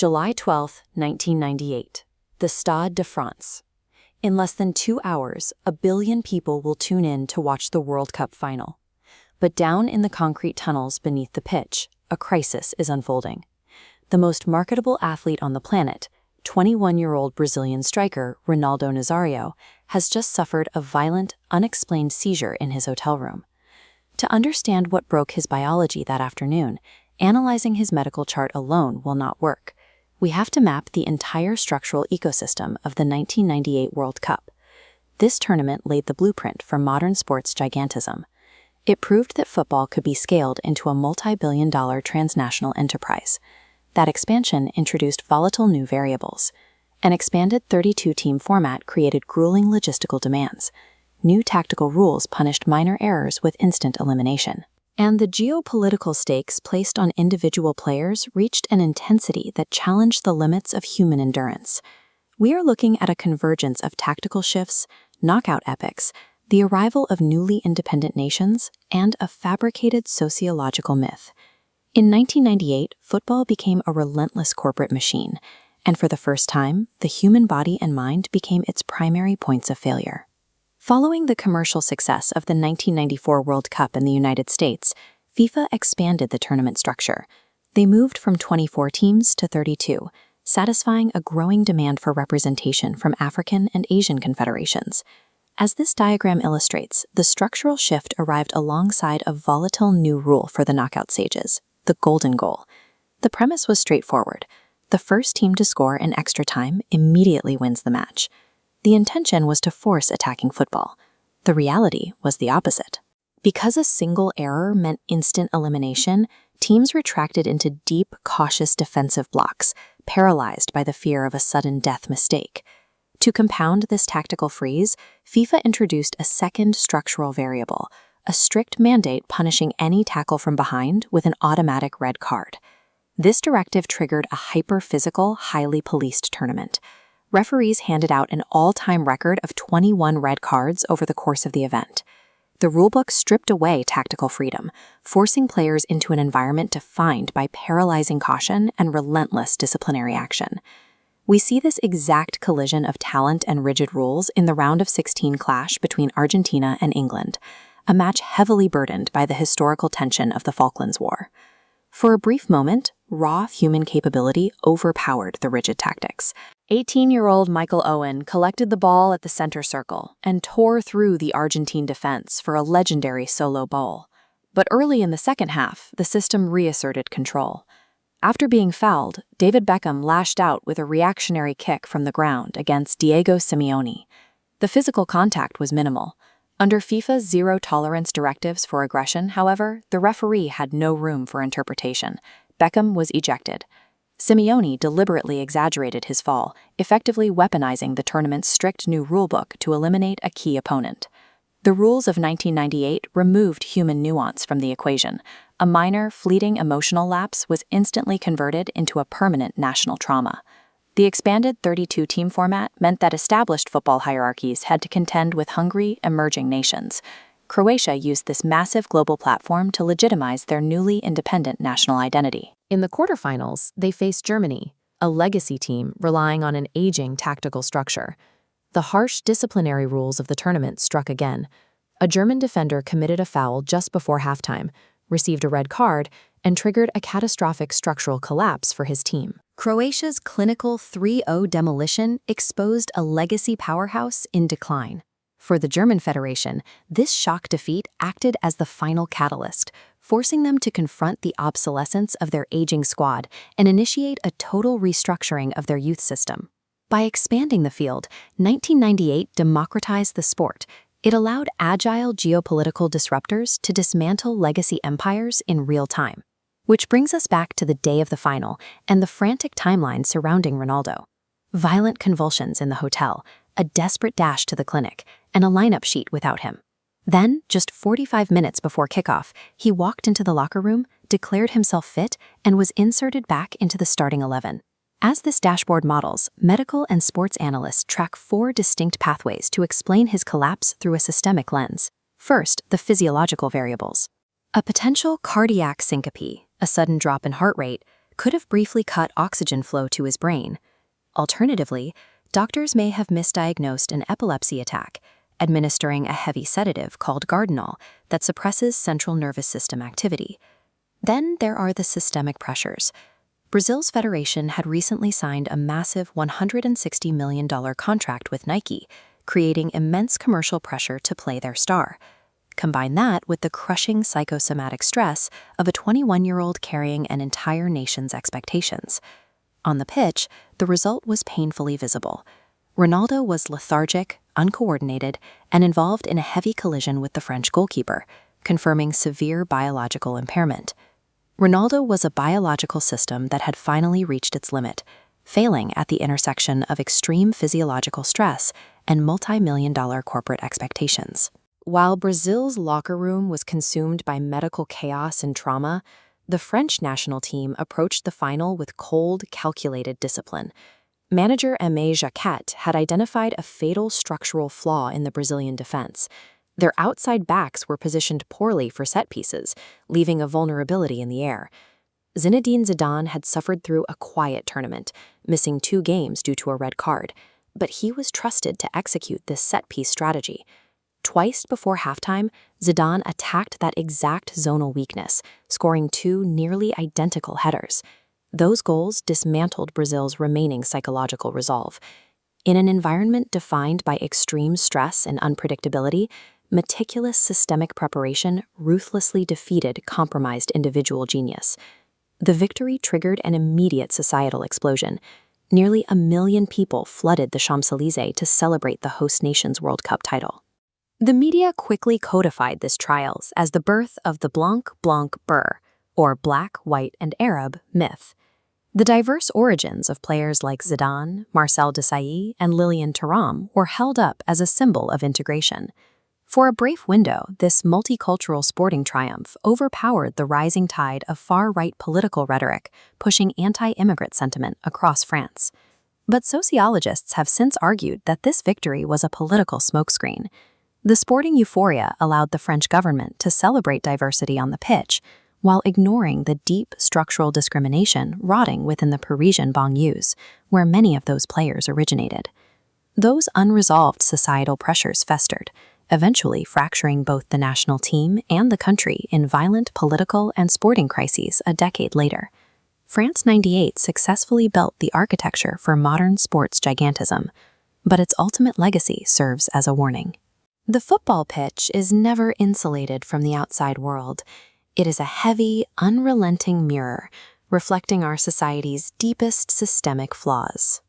July 12, 1998. The Stade de France. In less than 2 hours, 1 billion people will tune in to watch the World Cup final. But down in the concrete tunnels beneath the pitch, a crisis is unfolding. The most marketable athlete on the planet, 21-year-old Brazilian striker Ronaldo Nazário, has just suffered a violent, unexplained seizure in his hotel room. To understand what broke his biology that afternoon, analyzing his medical chart alone will not work. We have to map the entire structural ecosystem of the 1998 World Cup. This tournament laid the blueprint for modern sports gigantism. It proved that football could be scaled into a multi-billion-dollar transnational enterprise. That expansion introduced volatile new variables. An expanded 32-team format created grueling logistical demands. New tactical rules punished minor errors with instant elimination. And the geopolitical stakes placed on individual players reached an intensity that challenged the limits of human endurance. We are looking at a convergence of tactical shifts, knockout epics, the arrival of newly independent nations, and a fabricated sociological myth. In 1998, football became a relentless corporate machine, and for the first time, the human body and mind became its primary points of failure. Following the commercial success of the 1994 World Cup in the United States, FIFA expanded the tournament structure. They moved from 24 teams to 32, satisfying a growing demand for representation from African and Asian confederations. As this diagram illustrates, the structural shift arrived alongside a volatile new rule for the knockout stages, the golden goal. The premise was straightforward. The first team to score in extra time immediately wins the match. The intention was to force attacking football. The reality was the opposite. Because a single error meant instant elimination, teams retracted into deep, cautious defensive blocks, paralyzed by the fear of a sudden death mistake. To compound this tactical freeze, FIFA introduced a second structural variable, a strict mandate punishing any tackle from behind with an automatic red card. This directive triggered a hyper-physical, highly policed tournament. Referees handed out an all-time record of 21 red cards over the course of the event. The rulebook stripped away tactical freedom, forcing players into an environment defined by paralyzing caution and relentless disciplinary action. We see this exact collision of talent and rigid rules in the round of 16 clash between Argentina and England, a match heavily burdened by the historical tension of the Falklands War. For a brief moment, raw human capability overpowered the rigid tactics. 18-year-old Michael Owen collected the ball at the center circle and tore through the Argentine defense for a legendary solo goal. But early in the second half, the system reasserted control. After being fouled, David Beckham lashed out with a reactionary kick from the ground against Diego Simeone. The physical contact was minimal. Under FIFA's zero-tolerance directives for aggression, however, the referee had no room for interpretation. Beckham was ejected. Simeone deliberately exaggerated his fall, effectively weaponizing the tournament's strict new rulebook to eliminate a key opponent. The rules of 1998 removed human nuance from the equation. A minor, fleeting emotional lapse was instantly converted into a permanent national trauma. The expanded 32-team format meant that established football hierarchies had to contend with hungry, emerging nations. Croatia used this massive global platform to legitimize their newly independent national identity. In the quarterfinals, they faced Germany, a legacy team relying on an aging tactical structure. The harsh disciplinary rules of the tournament struck again. A German defender committed a foul just before halftime, received a red card, and triggered a catastrophic structural collapse for his team. Croatia's clinical 3-0 demolition exposed a legacy powerhouse in decline. For the German Federation, this shock defeat acted as the final catalyst, forcing them to confront the obsolescence of their aging squad and initiate a total restructuring of their youth system. By expanding the field, 1998 democratized the sport. It allowed agile geopolitical disruptors to dismantle legacy empires in real time. Which brings us back to the day of the final and the frantic timeline surrounding Ronaldo. Violent convulsions in the hotel, a desperate dash to the clinic, and a lineup sheet without him. Then, just 45 minutes before kickoff, he walked into the locker room, declared himself fit, and was inserted back into the starting 11. As this dashboard models, medical and sports analysts track 4 distinct pathways to explain his collapse through a systemic lens. First, the physiological variables. A potential cardiac syncope, a sudden drop in heart rate, could have briefly cut oxygen flow to his brain. Alternatively, doctors may have misdiagnosed an epilepsy attack, administering a heavy sedative called Gardinol that suppresses central nervous system activity. Then there are the systemic pressures. Brazil's federation had recently signed a massive $160 million contract with Nike, creating immense commercial pressure to play their star. Combine that with the crushing psychosomatic stress of a 21-year-old carrying an entire nation's expectations. On the pitch, the result was painfully visible. Ronaldo was lethargic, uncoordinated, and involved in a heavy collision with the French goalkeeper, confirming severe biological impairment. Ronaldo was a biological system that had finally reached its limit, failing at the intersection of extreme physiological stress and multi-million-dollar corporate expectations. While Brazil's locker room was consumed by medical chaos and trauma, the French national team approached the final with cold, calculated discipline. Manager Aimé Jacquet had identified a fatal structural flaw in the Brazilian defense. Their outside backs were positioned poorly for set pieces, leaving a vulnerability in the air. Zinedine Zidane had suffered through a quiet tournament, missing 2 games due to a red card, but he was trusted to execute this set-piece strategy. Twice before halftime, Zidane attacked that exact zonal weakness, scoring 2 nearly identical headers. Those goals dismantled Brazil's remaining psychological resolve. In an environment defined by extreme stress and unpredictability, meticulous systemic preparation ruthlessly defeated compromised individual genius. The victory triggered an immediate societal explosion. Nearly 1 million people flooded the Champs-Élysées to celebrate the host nation's World Cup title. The media quickly codified this trials as the birth of the Blanc Blanc Beur, or Black, White, and Arab myth. The diverse origins of players like Zidane, Marcel Desailly, and Lilian Thuram were held up as a symbol of integration. For a brief window, this multicultural sporting triumph overpowered the rising tide of far-right political rhetoric, pushing anti-immigrant sentiment across France. But sociologists have since argued that this victory was a political smokescreen. The sporting euphoria allowed the French government to celebrate diversity on the pitch, while ignoring the deep structural discrimination rotting within the Parisian banlieues, where many of those players originated. Those unresolved societal pressures festered, eventually fracturing both the national team and the country in violent political and sporting crises a decade later. France '98 successfully built the architecture for modern sports gigantism, but its ultimate legacy serves as a warning. The football pitch is never insulated from the outside world. It is a heavy, unrelenting mirror, reflecting our society's deepest systemic flaws.